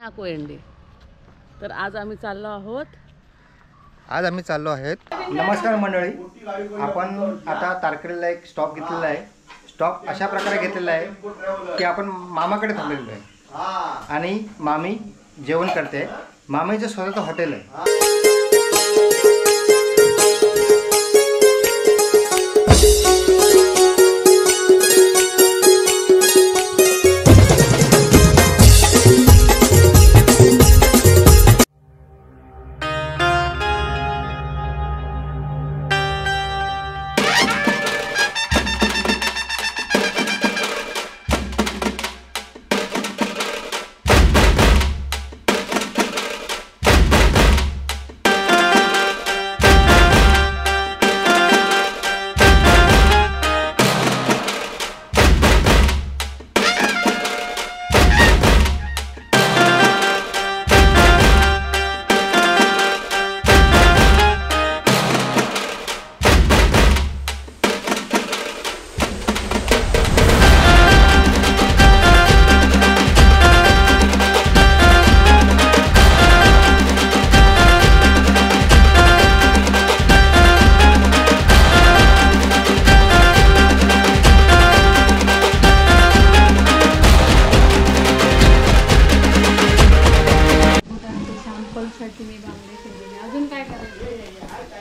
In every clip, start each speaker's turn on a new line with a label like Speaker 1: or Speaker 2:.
Speaker 1: कोयंडे. तर आज आम्ही चाललो आहोत.
Speaker 2: नमस्कार मंडळी, आपण आता तारकर्लीला एक स्टॉप घेतलेला आहे. स्टॉप अशा प्रकारे घेतलेला आहे की आपण मामाकडे थांबलेलो आहे आणि मामी जेवण करते. मामीचं स्वतःचं हॉटेल आहे.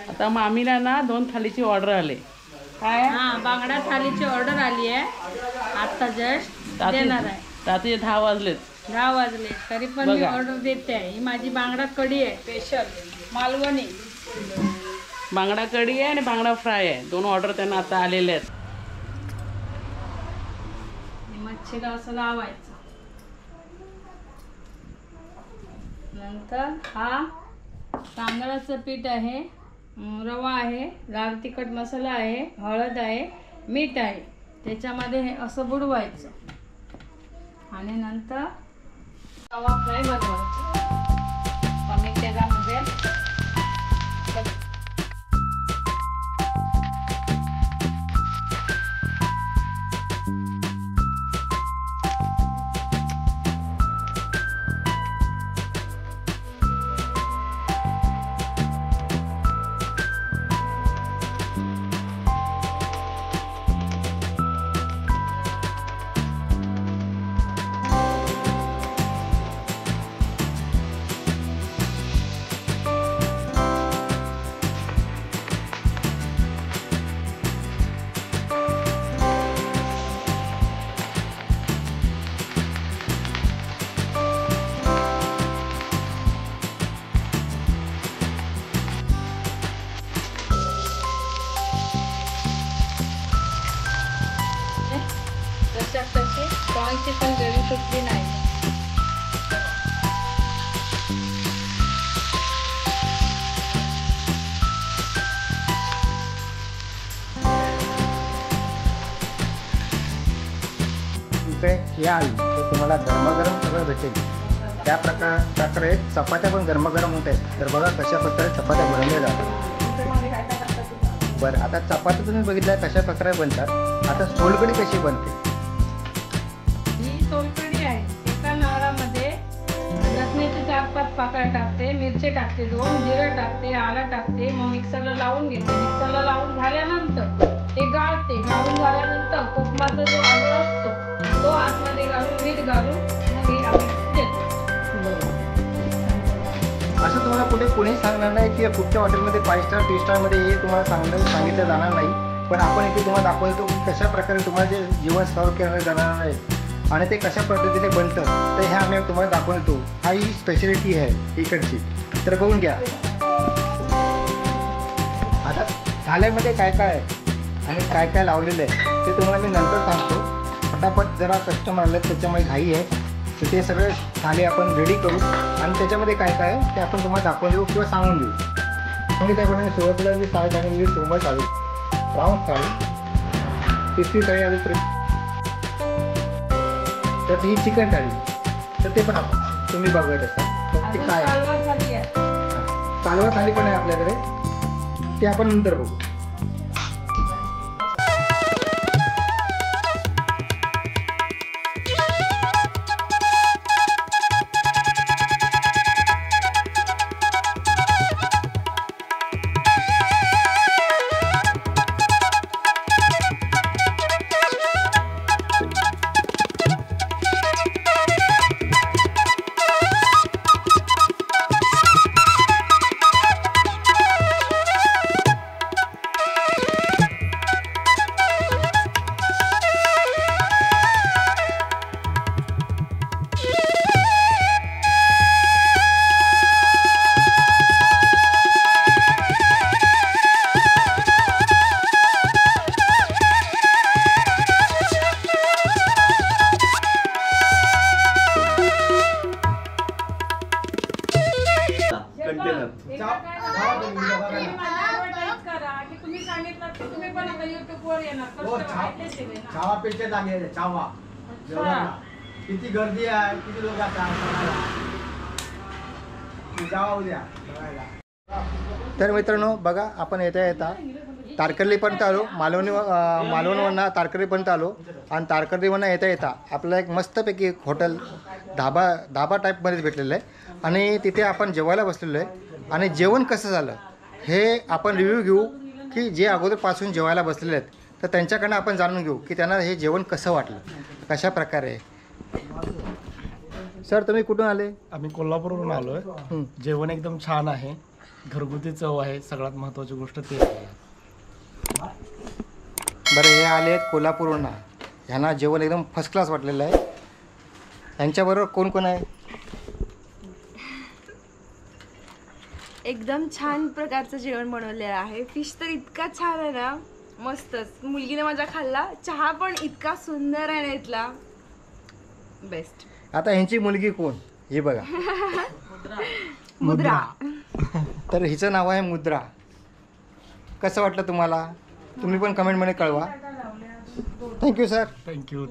Speaker 1: आता मामीला ना 2 थालीची ऑर्डर आले.
Speaker 3: काय? बांगडा थालीची ऑर्डर आली आहे. आता जस्ट देणार आहे.
Speaker 1: रात्री 10 वाजलेत.
Speaker 3: 10 वाजले तरी पण मी ऑर्डर देते आहे. ही माझी बांगडा कढी आहे, स्पेशल मालवणी
Speaker 1: बांगडा कढी आहे आणि बांगडा फ्राय आहे. 2 ऑर्डर त्यांना आता आलेले आहेत.
Speaker 3: मच्छीला असं लावायचं. नंतर हा तांदळाचं पीठ आहे, रवा आहे, लाल तिखट मसाला आहे, हळद आहे, मीठ आहे. त्याच्यामध्ये हे असं बुडवायचं आणि नंतर तवा फ्राय बनवायचा. कमी तेलामध्ये तशी पण गळी सुटली नाही.
Speaker 2: इकडे याल तर तुम्हाला गरमागरम सगळं भेटेल. त्या प्रकारे चपात्या पण गरमागरम होत आहेत. तर बघा कशा प्रकारे चपात्या बनवल्या जातात. बरं, आता चपात्या तुम्ही बघितल्या कशा प्रकारे बनतात. आता सोलकढी कशी बनते?
Speaker 3: सोलकढी आहे. एका नारळामध्ये लसणाचे 4-5 पाकळ्या टाकते, मिरची टाकते, 2 जिरं टाकते, आलं टाकते, मग मिक्सरला लावून घेते. मिक्सरला लावून झाल्यानंतर ते गाळते. गाळून झाल्यानंतर कोकमाचा जो आलं असतो तो आतमध्ये घालून मीठ घालून देतो.
Speaker 2: असं तुम्हाला कुठे सांगणार नाही की कुठच्या हॉटेलमध्ये 5 स्टार 3 स्टारमध्ये हे तुम्हाला सांगितलं जाणार नाही. पण आपण इथे तुम्हाला दाखवतो कशा प्रकारे तुम्हाला जे जेवण सर्व केलं जाणार आहे आणि ते कशा पद्धतीने बनतं. तर हे आम्ही तुम्हाला दाखवतो. हा ही स्पेशलिटी आहे इकडची. तर बघून घ्या. आता थाल्यामध्ये काय काय आहे आणि काय काय लावलेलं आहे ते तुम्हाला मी नंतर सांगतो. फटाफट जरा कस्टमर आले त्याच्यामुळे घाई आहे. तर ते सगळे थाली आपण रेडी करू आणि त्याच्यामध्ये काय काय आहे ते आपण तुम्हाला दाखवून देऊ किंवा सांगून देऊ. म्हणजे त्याप्रमाणे सुरुवातीला जी थाळी आणि तुम्हाला चालू राऊंड थाळी, तिसरी थाळी आली तर ही चिकन थाळी. तर ते पण आपण तुम्ही बघत असाल. ते काय कालवा थाली पण आहे आपल्याकडे. ते आपण नंतर बघू.
Speaker 3: एकदा काय झालं, तुम्ही माझ्यावर टाईप करा की तुम्ही सांगितलं की तुम्ही पण आता युट्यूबवर येणार कस्टमर ऐकलेच आहे ना.
Speaker 4: चावा पेचे लागले चावा जेवणाला. किती गर्दी आहे, किती लोक जावा उद्या बघायला.
Speaker 2: तर मित्रांनो बघा, आपण येता तारकर्लीपर्यंत आलो. मालवणवरनं तारकर्लीपर्यंत आलो आणि तारकर्लीवरनं येता आपल्याला एक मस्तपैकी एक हॉटेल धाबा टाईपमध्येच भेटलेलं आहे आणि तिथे आपण जेवायला बसलेलो आहे. आणि जेवण कसं झालं हे आपण रिव्ह्यू घेऊ की जे अगोदरपासून जेवायला बसलेले आहेत तर त्यांच्याकडनं आपण जाणून घेऊ की त्यांना हे जेवण कसं वाटलं, कशा प्रकारे. सर तुम्ही कुठून आले?
Speaker 5: आम्ही कोल्हापूरवरून आलोय. जेवण एकदम छान आहे, घरगुती चव आहे, सगळ्यात महत्त्वाची गोष्ट ते आहे.
Speaker 2: बरं, हे आले आहेत कोल्हापूरवरून. ह्यांना जेवण एकदम फर्स्ट क्लास वाटलेलं आहे. यांच्याबरोबर कोण कोण आहे?
Speaker 6: एकदम छान प्रकारचं जेवण बनवलेलं आहे. फिश तर इतका छान आहे ना, मस्तच. मुलगीने माझा खाल्ला. चहा पण इतका सुंदर आहे ना इथला, बेस्ट.
Speaker 2: आता ह्यांची मुलगी कोण हे बघा.
Speaker 6: मुद्रा.
Speaker 2: तर हिचं नाव आहे मुद्रा. कसं वाटलं तुम्हाला? तुम्ही पण कमेंटमध्ये कळवा. Thank you sir.
Speaker 5: थँक्यू.